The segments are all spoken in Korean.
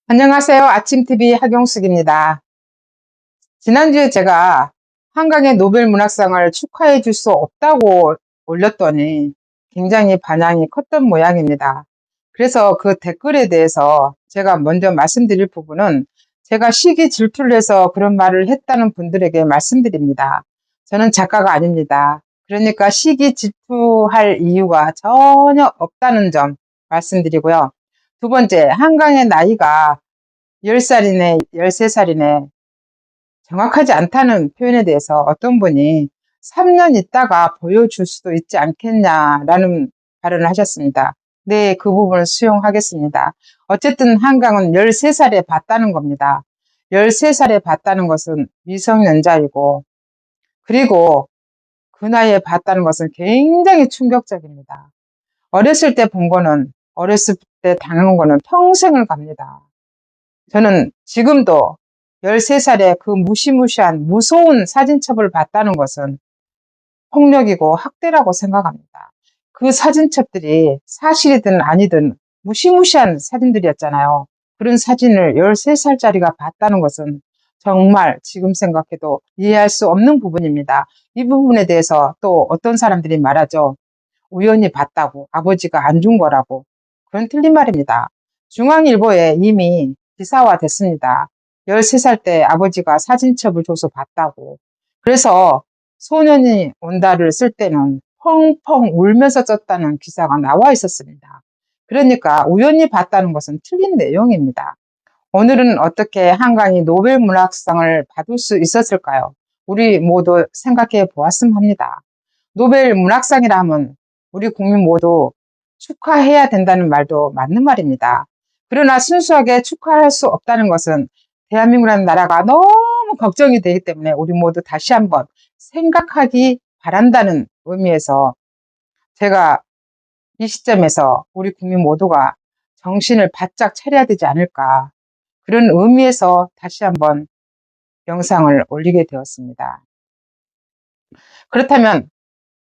안녕하세요. 아침TV 하경숙입니다. 지난주에 제가 한강의 노벨 문학상을 축하해 줄 수 없다고 올렸더니 굉장히 반향이 컸던 모양입니다. 그래서 그 댓글에 대해서 제가 먼저 말씀드릴 부분은 제가 시기 질투를 해서 그런 말을 했다는 분들에게 말씀드립니다. 저는 작가가 아닙니다. 그러니까 시기 질투할 이유가 전혀 없다는 점 말씀드리고요. 두 번째, 한강의 나이가 10살이네, 13살이네, 정확하지 않다는 표현에 대해서 어떤 분이 3년 있다가 보여줄 수도 있지 않겠냐라는 발언을 하셨습니다. 네, 그 부분을 수용하겠습니다. 어쨌든 한강은 13살에 봤다는 겁니다. 13살에 봤다는 것은 미성년자이고, 그리고 그 나이에 봤다는 것은 굉장히 충격적입니다. 어렸을 때 본 거는, 어렸을 때 당한 거는 평생을 갑니다. 저는 지금도 13살에 그 무시무시한 무서운 사진첩을 봤다는 것은 폭력이고 학대라고 생각합니다. 그 사진첩들이 사실이든 아니든 무시무시한 사진들이었잖아요. 그런 사진을 13살짜리가 봤다는 것은 정말 지금 생각해도 이해할 수 없는 부분입니다. 이 부분에 대해서 또 어떤 사람들이 말하죠. 우연히 봤다고, 아버지가 안 준 거라고. 그건 틀린 말입니다. 중앙일보에 이미 기사화 됐습니다. 13살 때 아버지가 사진첩을 줘서 봤다고. 그래서 소년이 온다를 쓸 때는 펑펑 울면서 썼다는 기사가 나와 있었습니다. 그러니까 우연히 봤다는 것은 틀린 내용입니다. 오늘은 어떻게 한강이 노벨 문학상을 받을 수 있었을까요? 우리 모두 생각해 보았으면 합니다. 노벨 문학상이라 하면 우리 국민 모두 축하해야 된다는 말도 맞는 말입니다. 그러나 순수하게 축하할 수 없다는 것은 대한민국이라는 나라가 너무 걱정이 되기 때문에 우리 모두 다시 한번 생각하기 바란다는 의미에서 제가 이 시점에서 우리 국민 모두가 정신을 바짝 차려야 되지 않을까, 그런 의미에서 다시 한번 영상을 올리게 되었습니다. 그렇다면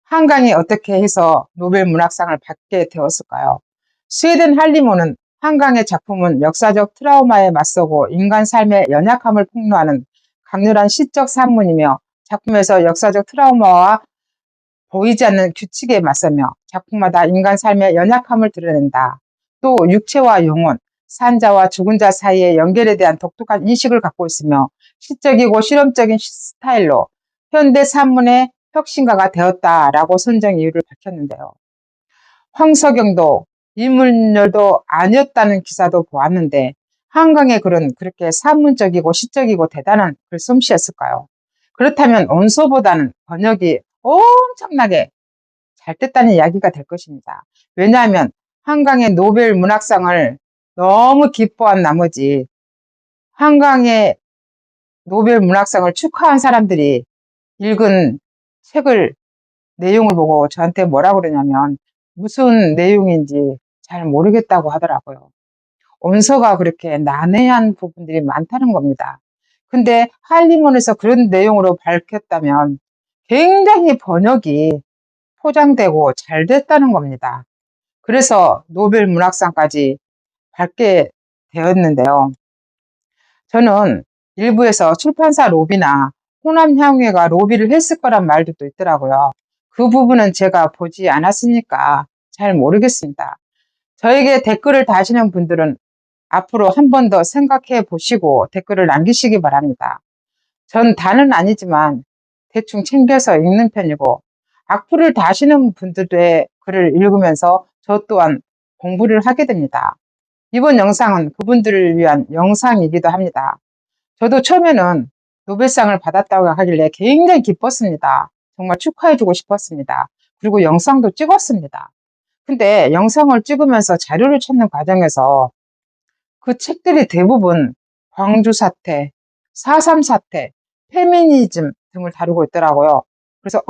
한강이 어떻게 해서 노벨 문학상을 받게 되었을까요? 스웨덴 할리모는 한강의 작품은 역사적 트라우마에 맞서고 인간 삶의 연약함을 폭로하는 강렬한 시적 산문이며 작품에서 역사적 트라우마와 보이지 않는 규칙에 맞서며 작품마다 인간 삶의 연약함을 드러낸다. 또 육체와 영혼, 산자와 죽은 자 사이의 연결에 대한 독특한 인식을 갖고 있으며 시적이고 실험적인 스타일로 현대 산문의 혁신가가 되었다라고 선정 이유를 밝혔는데요. 황석영도 인물열도 아니었다는 기사도 보았는데 한강의 글은 그렇게 산문적이고 시적이고 대단한 글솜씨였을까요? 그렇다면 원서보다는 번역이 엄청나게 잘 됐다는 이야기가 될 것입니다. 왜냐하면 한강의 노벨 문학상을 너무 기뻐한 나머지 한강의 노벨 문학상을 축하한 사람들이 읽은 책을 내용을 보고 저한테 뭐라 그러냐면 무슨 내용인지 잘 모르겠다고 하더라고요. 원서가 그렇게 난해한 부분들이 많다는 겁니다. 근데 한림원에서 그런 내용으로 밝혔다면 굉장히 번역이 포장되고 잘 됐다는 겁니다. 그래서 노벨 문학상까지 받게 되었는데요. 저는 일부에서 출판사 로비나 호남향후회가 로비를 했을 거란 말도 또 있더라고요. 그 부분은 제가 보지 않았으니까 잘 모르겠습니다. 저에게 댓글을 다시는 분들은 앞으로 한 번 더 생각해 보시고 댓글을 남기시기 바랍니다. 전 다는 아니지만 대충 챙겨서 읽는 편이고 악플을 다시는 분들의 글을 읽으면서 저 또한 공부를 하게 됩니다. 이번 영상은 그분들을 위한 영상이기도 합니다. 저도 처음에는 노벨상을 받았다고 하길래 굉장히 기뻤습니다. 정말 축하해주고 싶었습니다. 그리고 영상도 찍었습니다. 근데 영상을 찍으면서 자료를 찾는 과정에서 그 책들이 대부분 광주 사태, 4.3 사태, 페미니즘 등을 다루고 있더라고요. 그래서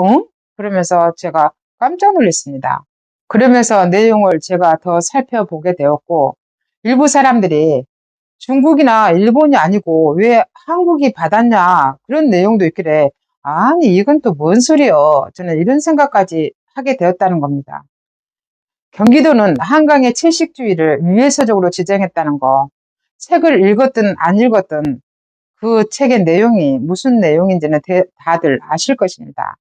그러면서 제가 깜짝 놀랐습니다. 그러면서 내용을 제가 더 살펴보게 되었고, 일부 사람들이 중국이나 일본이 아니고 왜 한국이 받았냐, 그런 내용도 있길래 아니 이건 또 뭔 소리요, 저는 이런 생각까지 하게 되었다는 겁니다. 경기도는 한강의 채식주의를 위해서적으로 지정했다는 거, 책을 읽었든 안 읽었든 그 책의 내용이 무슨 내용인지는 다들 아실 것입니다.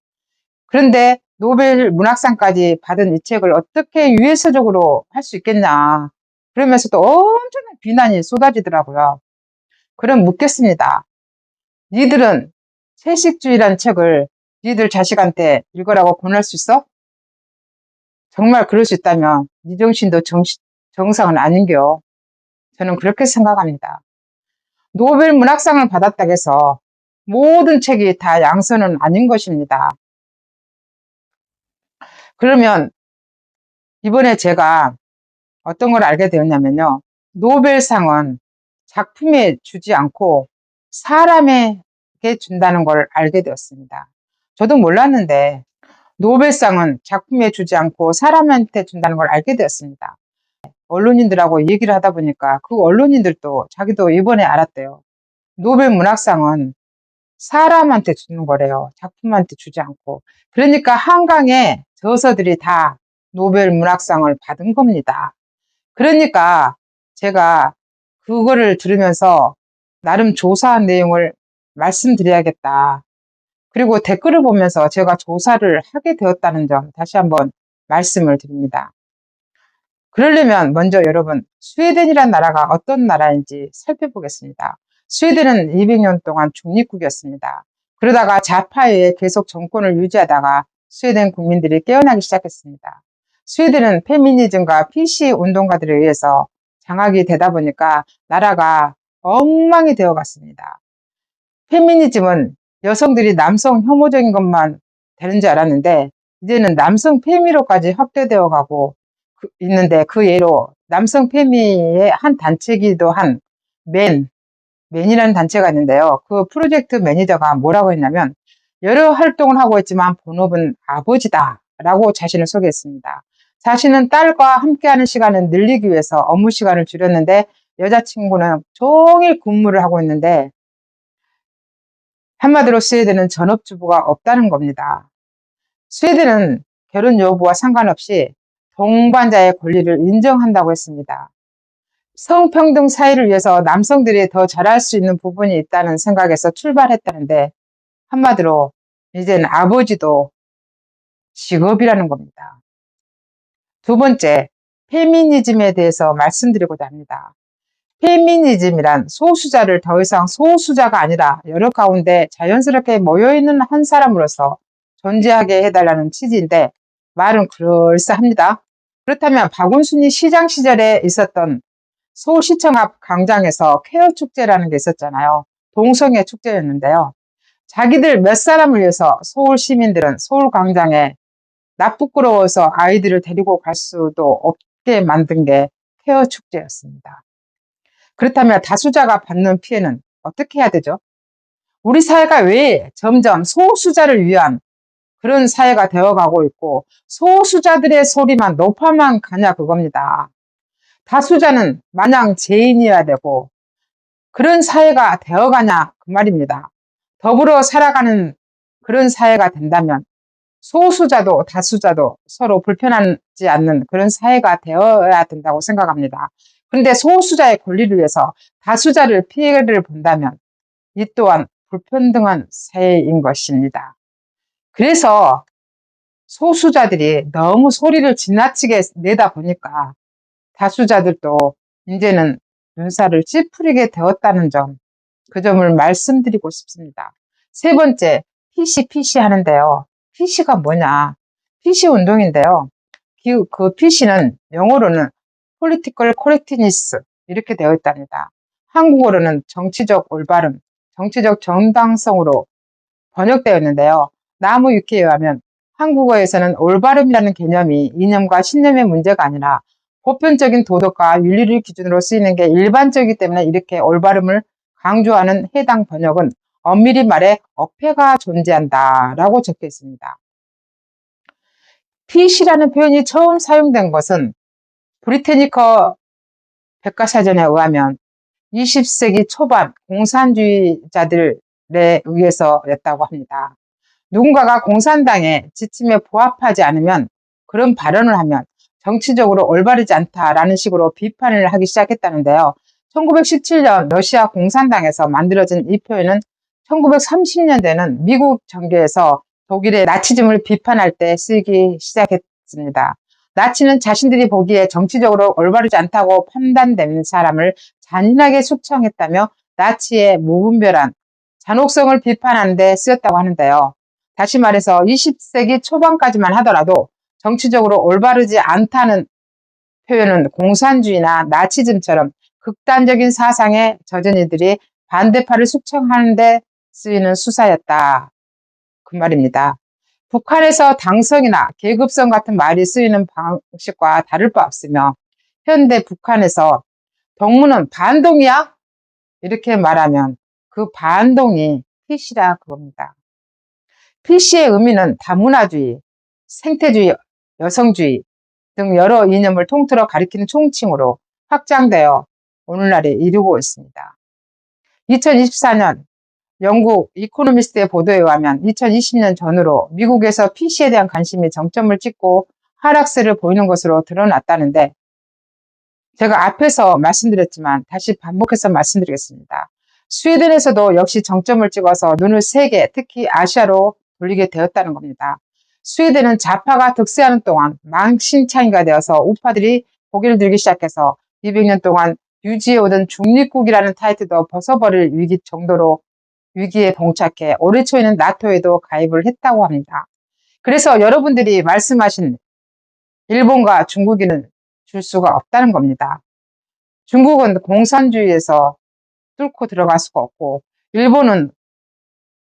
그런데 노벨 문학상까지 받은 이 책을 어떻게 유해서적으로 할 수 있겠냐. 그러면서도 엄청난 비난이 쏟아지더라고요. 그럼 묻겠습니다. 니들은 채식주의란 책을 니들 자식한테 읽으라고 권할 수 있어? 정말 그럴 수 있다면 니 정신도 정상은 아닌겨. 저는 그렇게 생각합니다. 노벨 문학상을 받았다고 해서 모든 책이 다 양서는 아닌 것입니다. 그러면 이번에 제가 어떤 걸 알게 되었냐면요. 노벨상은 작품에 주지 않고 사람에게 준다는 걸 알게 되었습니다. 저도 몰랐는데 노벨상은 작품에 주지 않고 사람한테 준다는 걸 알게 되었습니다. 언론인들하고 얘기를 하다 보니까 그 언론인들도 자기도 이번에 알았대요. 노벨 문학상은 사람한테 주는 거래요. 작품한테 주지 않고. 그러니까 한강의 저서들이 다 노벨 문학상을 받은 겁니다. 그러니까 제가 그거를 들으면서 나름 조사한 내용을 말씀드려야겠다. 그리고 댓글을 보면서 제가 조사를 하게 되었다는 점 다시 한번 말씀을 드립니다. 그러려면 먼저 여러분 스웨덴이란 나라가 어떤 나라인지 살펴보겠습니다. 스웨덴은 200년 동안 중립국이었습니다. 그러다가 좌파에 의해 계속 정권을 유지하다가 스웨덴 국민들이 깨어나기 시작했습니다. 스웨덴은 페미니즘과 PC 운동가들에 의해서 장악이 되다 보니까 나라가 엉망이 되어갔습니다. 페미니즘은 여성들이 남성 혐오적인 것만 되는 줄 알았는데 이제는 남성 페미로까지 확대되어 가고 있는데 그 예로 남성 페미의 한 단체이기도 한 맨이라는 단체가 있는데요. 그 프로젝트 매니저가 뭐라고 했냐면 여러 활동을 하고 있지만 본업은 아버지다 라고 자신을 소개했습니다. 자신은 딸과 함께하는 시간을 늘리기 위해서 업무 시간을 줄였는데 여자친구는 종일 근무를 하고 있는데 한마디로 스웨덴은 전업주부가 없다는 겁니다. 스웨덴은 결혼 여부와 상관없이 동반자의 권리를 인정한다고 했습니다. 성평등 사회를 위해서 남성들이 더 잘할 수 있는 부분이 있다는 생각에서 출발했다는데 한마디로 이젠 아버지도 직업이라는 겁니다. 두 번째, 페미니즘에 대해서 말씀드리고자 합니다. 페미니즘이란 소수자를 더 이상 소수자가 아니라 여러 가운데 자연스럽게 모여있는 한 사람으로서 존재하게 해달라는 취지인데 말은 그럴싸합니다. 그렇다면 박원순이 시장 시절에 있었던 서울시청 앞 광장에서 퀘어 축제라는 게 있었잖아요. 동성애 축제였는데요. 자기들 몇 사람을 위해서 서울 시민들은 서울 광장에 나 부끄러워서 아이들을 데리고 갈 수도 없게 만든 게 퀘어 축제였습니다. 그렇다면 다수자가 받는 피해는 어떻게 해야 되죠? 우리 사회가 왜 점점 소수자를 위한 그런 사회가 되어가고 있고 소수자들의 소리만 높아만 가냐 그겁니다. 다수자는 마냥 죄인이어야 되고 그런 사회가 되어가냐 그 말입니다. 더불어 살아가는 그런 사회가 된다면 소수자도 다수자도 서로 불편하지 않는 그런 사회가 되어야 된다고 생각합니다. 그런데 소수자의 권리를 위해서 다수자를 피해를 본다면 이 또한 불평등한 사회인 것입니다. 그래서 소수자들이 너무 소리를 지나치게 내다 보니까 다수자들도 이제는 눈살을 찌푸리게 되었다는 점, 그 점을 말씀드리고 싶습니다. 세 번째, PC 하는데요. PC가 뭐냐? PC 운동인데요. 그 PC는 영어로는 Political Correctness 이렇게 되어 있답니다. 한국어로는 정치적 올바름, 정치적 정당성으로 번역되어 있는데요. 나무위키에 의하면 한국어에서는 올바름이라는 개념이 이념과 신념의 문제가 아니라 보편적인 도덕과 윤리를 기준으로 쓰이는 게 일반적이기 때문에 이렇게 올바름을 강조하는 해당 번역은 엄밀히 말해 어폐가 존재한다 라고 적혀 있습니다. PC라는 표현이 처음 사용된 것은 브리테니커 백과사전에 의하면 20세기 초반 공산주의자들에 의해서였다고 합니다. 누군가가 공산당의 지침에 부합하지 않으면 그런 발언을 하면 정치적으로 올바르지 않다라는 식으로 비판을 하기 시작했다는데요. 1917년 러시아 공산당에서 만들어진 이 표현은 1930년대는 미국 정계에서 독일의 나치즘을 비판할 때 쓰이기 시작했습니다. 나치는 자신들이 보기에 정치적으로 올바르지 않다고 판단된 사람을 잔인하게 숙청했다며 나치의 무분별한 잔혹성을 비판하는 데 쓰였다고 하는데요. 다시 말해서 20세기 초반까지만 하더라도 정치적으로 올바르지 않다는 표현은 공산주의나 나치즘처럼 극단적인 사상에 젖은 이들이 반대파를 숙청하는 데 쓰이는 수사였다. 그 말입니다. 북한에서 당성이나 계급성 같은 말이 쓰이는 방식과 다를 바 없으며 현대 북한에서 동무는 반동이야? 이렇게 말하면 그 반동이 PC라 그겁니다. PC의 의미는 다문화주의, 생태주의, 여성주의 등 여러 이념을 통틀어 가리키는 총칭으로 확장되어 오늘날에 이르고 있습니다. 2024년 영국 이코노미스트의 보도에 의하면 2020년 전후로 미국에서 PC에 대한 관심이 정점을 찍고 하락세를 보이는 것으로 드러났다는데, 제가 앞에서 말씀드렸지만 다시 반복해서 말씀드리겠습니다. 스웨덴에서도 역시 정점을 찍어서 눈을 세계, 특히 아시아로 돌리게 되었다는 겁니다. 스웨덴은 좌파가 득세하는 동안 망신창이가 되어서 우파들이 고개를 들기 시작해서 200년 동안 유지해오던 중립국이라는 타이틀도 벗어버릴 위기 정도로 위기에 봉착해 올해 초에는 나토에도 가입을 했다고 합니다. 그래서 여러분들이 말씀하신 일본과 중국인은 줄 수가 없다는 겁니다. 중국은 공산주의에서 뚫고 들어갈 수가 없고, 일본은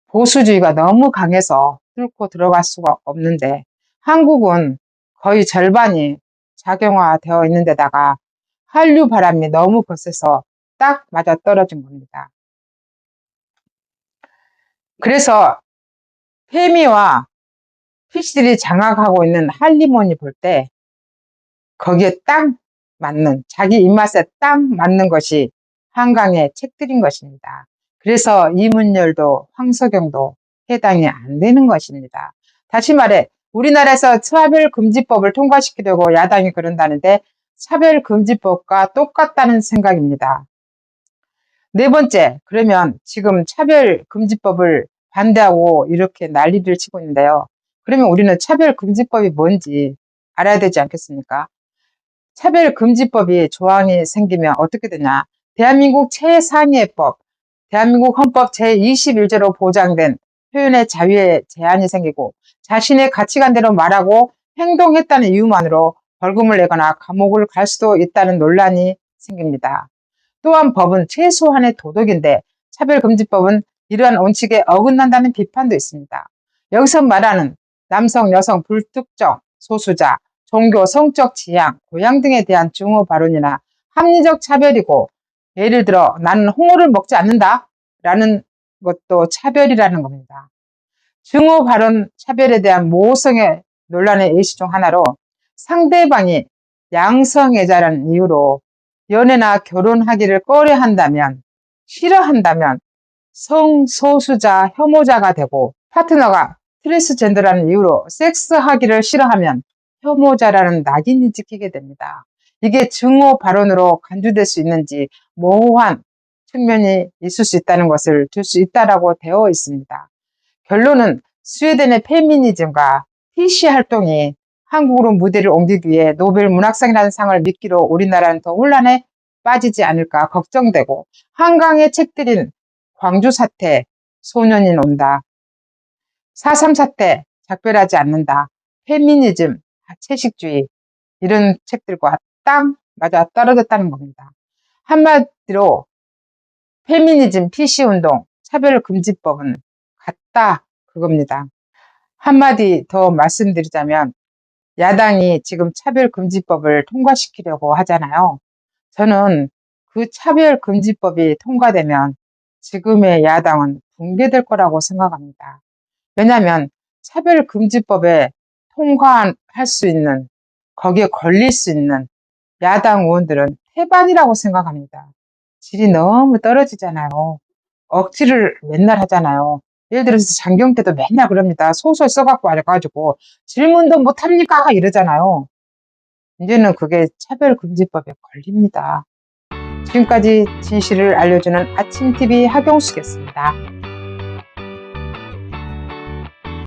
보수주의가 너무 강해서 뚫고 들어갈 수가 없는데, 한국은 거의 절반이 작용화되어 있는 데다가 한류 바람이 너무 거세서 딱 맞아 떨어진 겁니다. 그래서 페미와 피시들이 장악하고 있는 할리몬이 볼 때 거기에 딱 맞는, 자기 입맛에 딱 맞는 것이 한강의 책들인 것입니다. 그래서 이문열도 황석영도 해당이 안 되는 것입니다. 다시 말해 우리나라에서 차별금지법을 통과시키려고 야당이 그런다는데 차별금지법과 똑같다는 생각입니다. 네 번째, 그러면 지금 차별금지법을 반대하고 이렇게 난리를 치고 있는데요. 그러면 우리는 차별금지법이 뭔지 알아야 되지 않겠습니까? 차별금지법이 조항이 생기면 어떻게 되냐? 대한민국 최상위법, 대한민국 헌법 제21조로 보장된 표현의 자유에 제한이 생기고 자신의 가치관대로 말하고 행동했다는 이유만으로 벌금을 내거나 감옥을 갈 수도 있다는 논란이 생깁니다. 또한 법은 최소한의 도덕인데 차별금지법은 이러한 원칙에 어긋난다는 비판도 있습니다. 여기서 말하는 남성, 여성, 불특정, 소수자, 종교, 성적 지향, 고향 등에 대한 증오 발언이나 합리적 차별이고, 예를 들어 나는 홍어를 먹지 않는다 라는 것도 차별이라는 겁니다. 증오 발언 차별에 대한 모성의 논란의 예시 중 하나로 상대방이 양성애자라는 이유로 연애나 결혼하기를 꺼려한다면, 싫어한다면 성소수자, 혐오자가 되고, 파트너가 트랜스젠더라는 이유로 섹스하기를 싫어하면 혐오자라는 낙인이 찍히게 됩니다. 이게 증오 발언으로 간주될 수 있는지 모호한 측면이 있을 수 있다는 것을 들 수 있다라고 되어 있습니다. 결론은 스웨덴의 페미니즘과 PC 활동이 한국으로 무대를 옮기기 위해 노벨 문학상이라는 상을 미끼로 우리나라는 더 혼란에 빠지지 않을까 걱정되고, 한강의 책들인 광주 사태, 소년이 온다, 4.3 사태, 작별하지 않는다, 페미니즘, 채식주의 이런 책들과 딱 맞아 떨어졌다는 겁니다. 한마디로 페미니즘, PC운동, 차별금지법은 같다 그겁니다. 한마디 더 말씀드리자면 야당이 지금 차별금지법을 통과시키려고 하잖아요. 저는 그 차별금지법이 통과되면 지금의 야당은 붕괴될 거라고 생각합니다. 왜냐하면 차별금지법에 통과할 수 있는, 거기에 걸릴 수 있는 야당 의원들은 태반이라고 생각합니다. 질이 너무 떨어지잖아요. 억지를 맨날 하잖아요. 예를 들어서 장경태도 맨날 그럽니다. 소설 써갖고 와가지고 질문도 못합니까? 이러잖아요. 이제는 그게 차별금지법에 걸립니다. 지금까지 진실을 알려주는 아침TV 하경숙이었습니다.